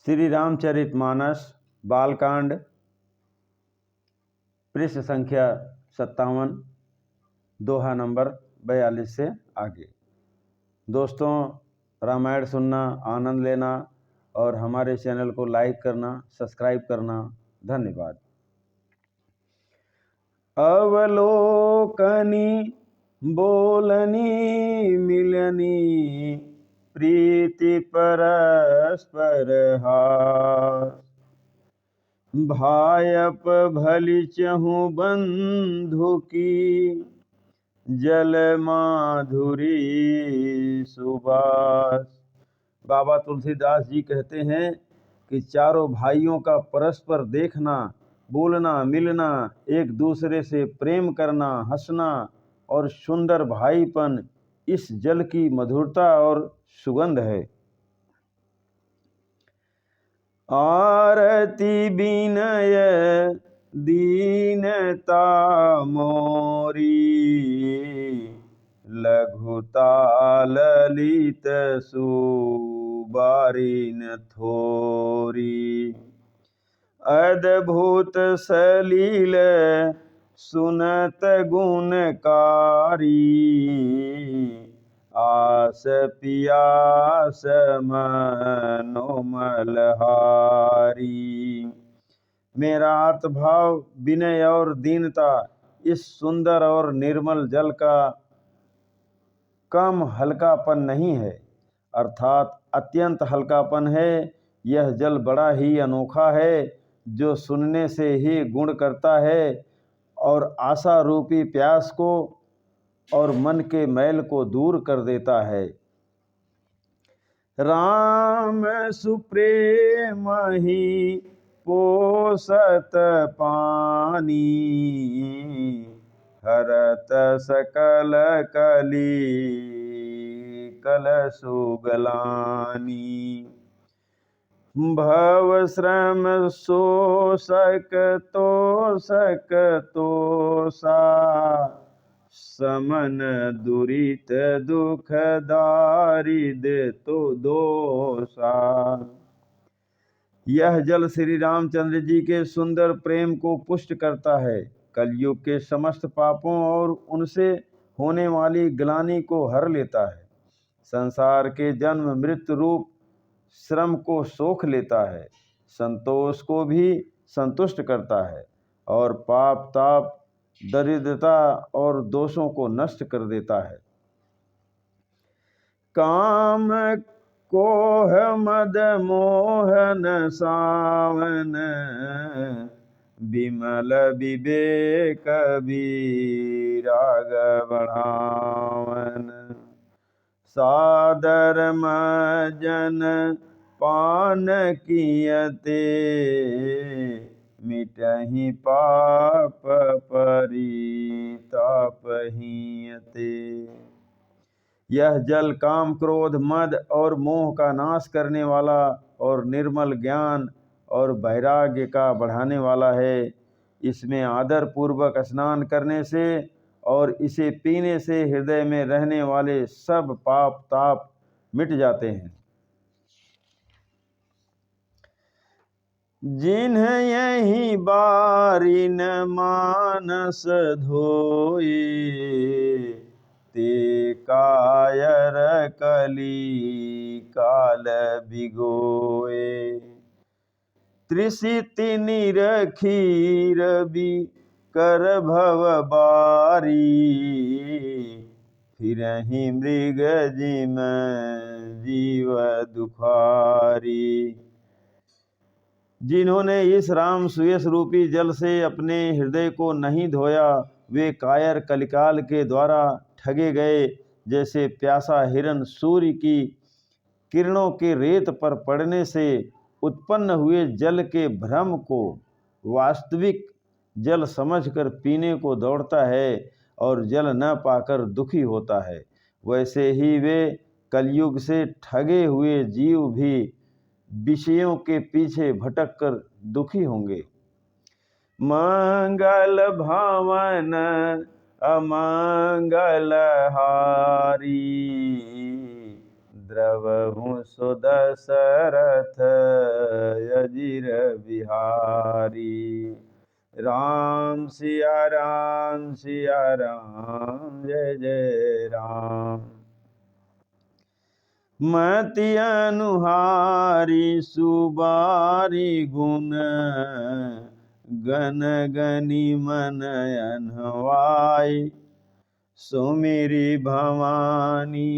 श्री रामचरितमानस बालकांड पृष्ठ संख्या 57 दोहा नंबर 42 से आगे। दोस्तों, रामायण सुनना, आनंद लेना और हमारे चैनल को लाइक करना, सब्सक्राइब करना। धन्यवाद। अवलोकनी बोलनी मिलनी प्रीति परस्पर हास। भायप भली चहु बंधु की जल माधुरी सुबास। बाबा तुलसीदास जी कहते हैं कि चारों भाइयों का परस्पर देखना, बोलना, मिलना, एक दूसरे से प्रेम करना, हंसना और सुंदर भाईपन इस जल की मधुरता और सुगंध है। आरती विनय दीनता मोरी लघुता ललित सुबारिन थोरी। अद्भुत सलील सुनत गुणकारी आस पियास मनोमलहारी। मेरा अर्थ भाव विनय और दीनता इस सुंदर और निर्मल जल का कम हल्कापन नहीं है, अर्थात अत्यंत हल्कापन है। यह जल बड़ा ही अनोखा है, जो सुनने से ही गुण करता है और आशा रूपी प्यास को और मन के मैल को दूर कर देता है। राम सुप्रेम ही पोषत पानी हरत सकल कली कलशुगलानी। भव श्रम शोषक तोषक तोषा समन दुरित दुख दारिद तो दोषा। यह जल श्री रामचंद्र जी के सुंदर प्रेम को पुष्ट करता है, कलयुग के समस्त पापों और उनसे होने वाली ग्लानि को हर लेता है, संसार के जन्म मृत्यु रूप श्रम को सोख लेता है, संतोष को भी संतुष्ट करता है और पाप ताप दरिद्रता और दोषों को नष्ट कर देता है। काम कोह मद मोहन सावन विमल विवेक विराग बढ़ावन। सादर मजन पान कियते मिटहि पाप परिताप हियते। यह जल काम क्रोध मद और मोह का नाश करने वाला और निर्मल ज्ञान और वैराग्य का बढ़ाने वाला है। इसमें आदर पूर्वक स्नान करने से और इसे पीने से हृदय में रहने वाले सब पाप ताप मिट जाते हैं। जिन्ह यही बारिन मानस धोए ते कायर कली काल बिगोए। त्रिसिति निरखीर बी कर भव बारी फिरहि मृग जिम जीव दुखारी। जिन्होंने इस राम सुयस रूपी जल से अपने हृदय को नहीं धोया, वे कायर कलिकाल के द्वारा ठगे गए। जैसे प्यासा हिरन सूर्य की किरणों के रेत पर पड़ने से उत्पन्न हुए जल के भ्रम को वास्तविक जल समझकर पीने को दौड़ता है और जल न पाकर दुखी होता है, वैसे ही वे कलयुग से ठगे हुए जीव भी विषयों के पीछे भटक कर दुखी होंगे। मंगल भावन अमंगल हारी द्रवहु सो दशरथ अजिर बिहारी। राम सिया राम जय जय राम। मति अनुहारी सुबारी गुण गन गनि मन अनवाई। सुमिरी भवानी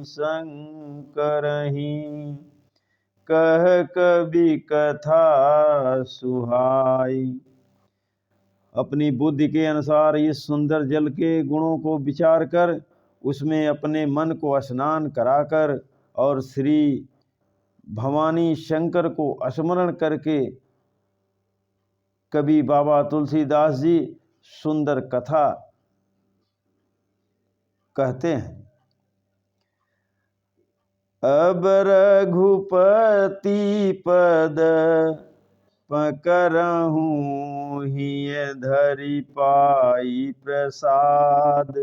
शंकरहि कह कवि कथा सुहाई। अपनी बुद्धि के अनुसार इस सुंदर जल के गुणों को विचार कर उसमें अपने मन को स्नान कराकर और श्री भवानी शंकर को स्मरण करके कवि बाबा तुलसीदास जी सुंदर कथा कहते हैं। अब रघुपति पद पकरहूँ हिय धरि पाई प्रसाद।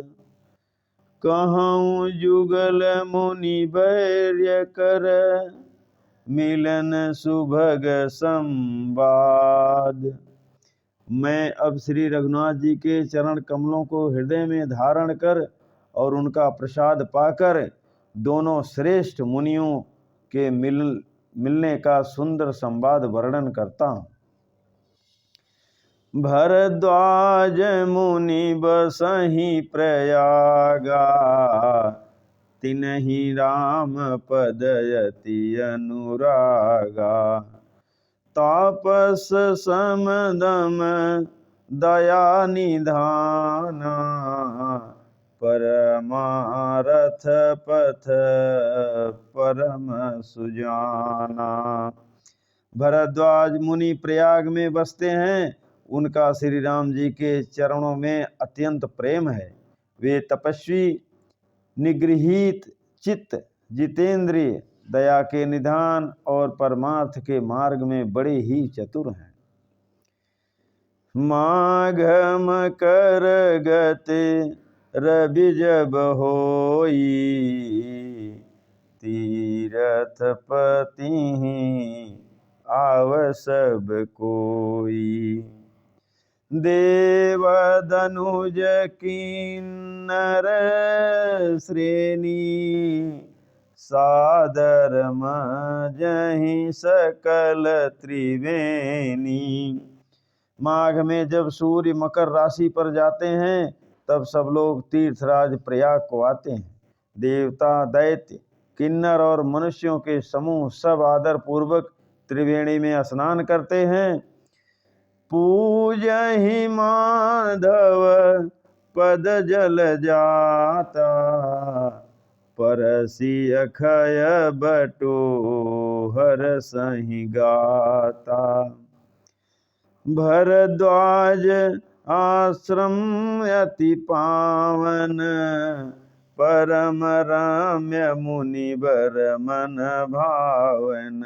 कहूँ जुगल मुनि बैर्य कर मिलन सुभग संवाद। मैं अब श्री रघुनाथ जी के चरण कमलों को हृदय में धारण कर और उनका प्रसाद पाकर दोनों श्रेष्ठ मुनियों के मिलने का सुंदर संवाद वर्णन करता हूँ। भरद्वाज मुनि बसहि प्रयागा तिन्हि राम पद यति अनुरागा। तापस समदम दया निधाना परमारथ पथ परम सुजाना। भरद्वाज मुनि प्रयाग में बसते हैं। उनका श्री राम जी के चरणों में अत्यंत प्रेम है। वे तपस्वी, निगृहीत चित्त, जितेंद्रिय, दया के निधान और परमार्थ के मार्ग में बड़े ही चतुर हैं। माघ मकर गते रवि जब होई तीरथ पति आव सब कोई। देव दनुज किन्नर श्रेणी सादर मजहि सकल त्रिवेणी। माघ में जब सूर्य मकर राशि पर जाते हैं तब सब लोग तीर्थराज प्रयाग को आते हैं। देवता, दैत्य, किन्नर और मनुष्यों के समूह सब आदर पूर्वक त्रिवेणी में स्नान करते हैं। पूजहि माधव पद जल जाता परसी अखय बटो हर सहि गाता। भरद्वाज आश्रम अति पावन परम रम्य मुनि बर मन भावन।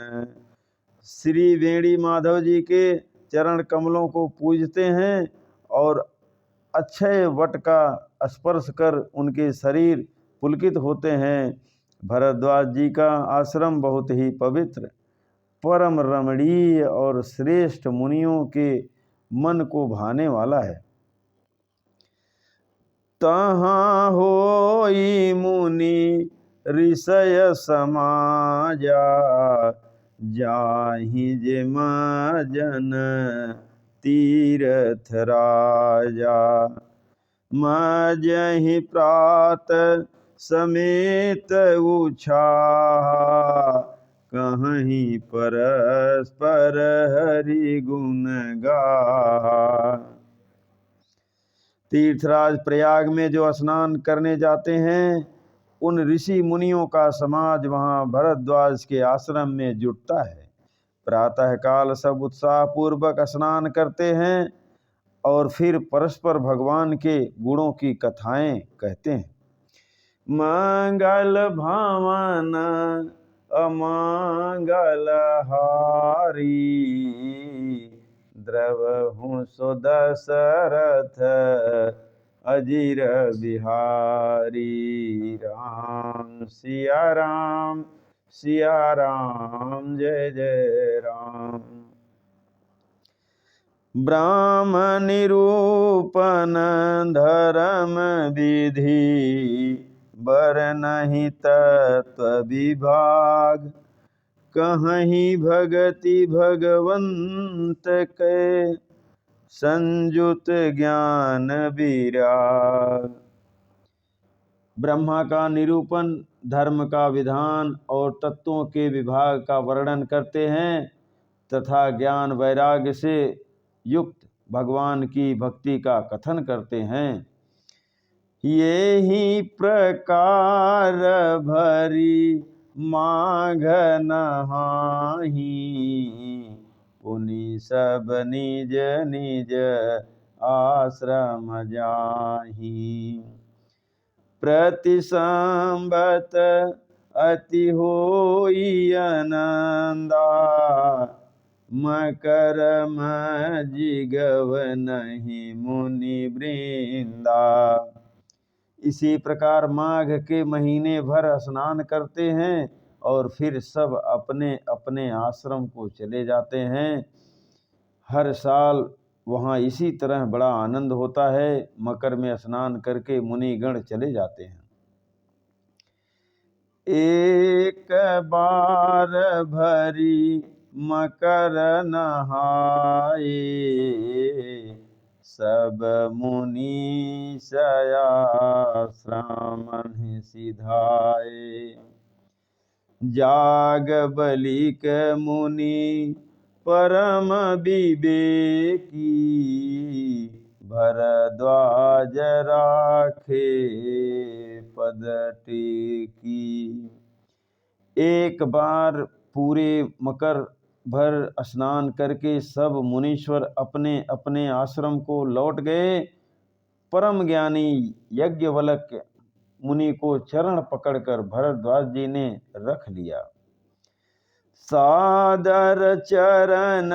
श्री वेणी माधव जी के चरण कमलों को पूजते हैं और अक्षय वट का स्पर्श कर उनके शरीर पुलकित होते हैं। भरद्वाज जी का आश्रम बहुत ही पवित्र, परम रमणीय और श्रेष्ठ मुनियों के मन को भाने वाला है। तहाँ होई मुनि ऋषय समाजा जाहि जे मजन तीरथ राजा। मजहि प्रात समेत उछाहा कहीं परस्पर हरि गुण गाहा। तीर्थराज प्रयाग में जो स्नान करने जाते हैं उन ऋषि मुनियों का समाज वहाँ भरद्वाज के आश्रम में जुटता है। प्रातः काल सब उत्साह पूर्वक स्नान करते हैं और फिर परस्पर भगवान के गुणों की कथाएं कहते हैं। मंगल भावन अमंगल हारी द्रवहु सो दशरथ अजीर बिहारी। राम सिया राम, सिया राम, जय जय राम। ब्राह्म निरूपण धर्म विधि, बर नहीं तत्व विभाग। कहीं भगति भगवंत के, संयुत ज्ञान विराग। ब्रह्मा का निरूपण, धर्म का विधान और तत्वों के विभाग का वर्णन करते हैं तथा ज्ञान वैराग्य से युक्त भगवान की भक्ति का कथन करते हैं। ये ही प्रकार भरी माघ नहाही, पुनि सब निज निज आश्रम जाही। प्रतिसंबत अति होई आनंदा, मकर जिगव नहीं मुनि वृंदा। इसी प्रकार माघ के महीने भर स्नान करते हैं और फिर सब अपने अपने आश्रम को चले जाते हैं। हर साल वहाँ इसी तरह बड़ा आनंद होता है। मकर में स्नान करके मुनिगण चले जाते हैं। एक बार भरी मकर नहाए, सब मुनि सयाश्रम सिधाए। जाग बलिक मुनि परम विवेकी, भरद्वाज राखे पद टेकी। एक बार पूरे मकर भर स्नान करके सब मुनीश्वर अपने अपने आश्रम को लौट गए। परम ज्ञानी यज्ञवल्क्य मुनि को चरण पकड़कर भरद्वाज जी ने रख लिया। सादर चरण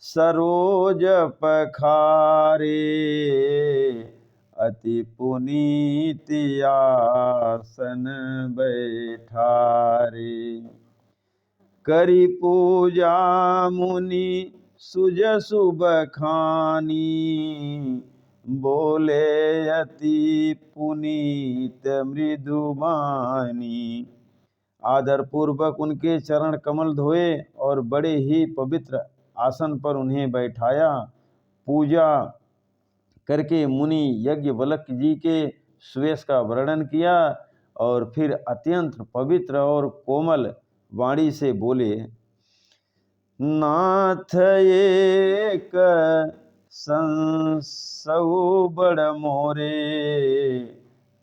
सरोज पखारे, अति पुनीत आसन बैठारे। करी पूजा मुनि सुजसु बखानी, बोले अति पुनीत मृदुबानी। आदर पूर्वक उनके चरण कमल धोए और बड़े ही पवित्र आसन पर उन्हें बैठाया। पूजा करके मुनि यज्ञवल्क्य जी के सुयश का वर्णन किया और फिर अत्यंत पवित्र और कोमल वाणी से बोले, नाथ एक संसौ बड़ मोरे,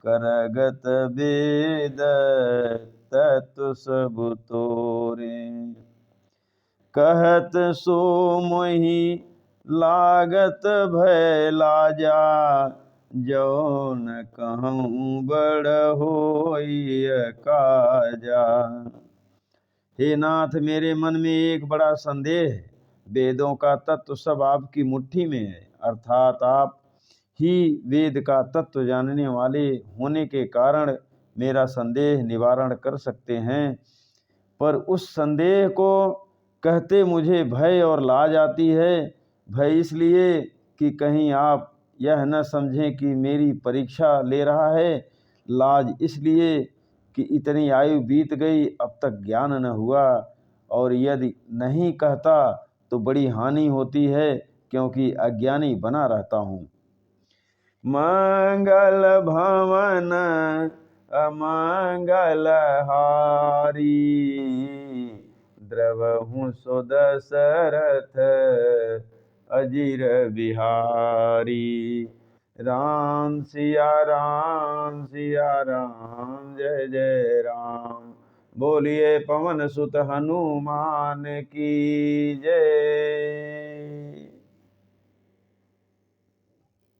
करगत वेद तत्व सब तोरे। कहत सो मोहि लागत भय लाजा, जौन कहूँ बड़ होई काजा। हे नाथ, मेरे मन में एक बड़ा संदेह है। वेदों का तत्व सब आपकी मुट्ठी में है, अर्थात आप ही वेद का तत्व जानने वाले होने के कारण मेरा संदेह निवारण कर सकते हैं। पर उस संदेह को कहते मुझे भय और लाज आती है। भय इसलिए कि कहीं आप यह न समझें कि मेरी परीक्षा ले रहा है। लाज इसलिए कि इतनी आयु बीत गई, अब तक ज्ञान न हुआ, और यदि नहीं कहता तो बड़ी हानि होती है, क्योंकि अज्ञानी बना रहता हूँ। मंगल भवन अमंगल हारी, द्रवहु सो दशरथ अजीर बिहारी। राम सिया राम, सिया राम, जय जय राम। बोलिए पवन सुत हनुमान की जय।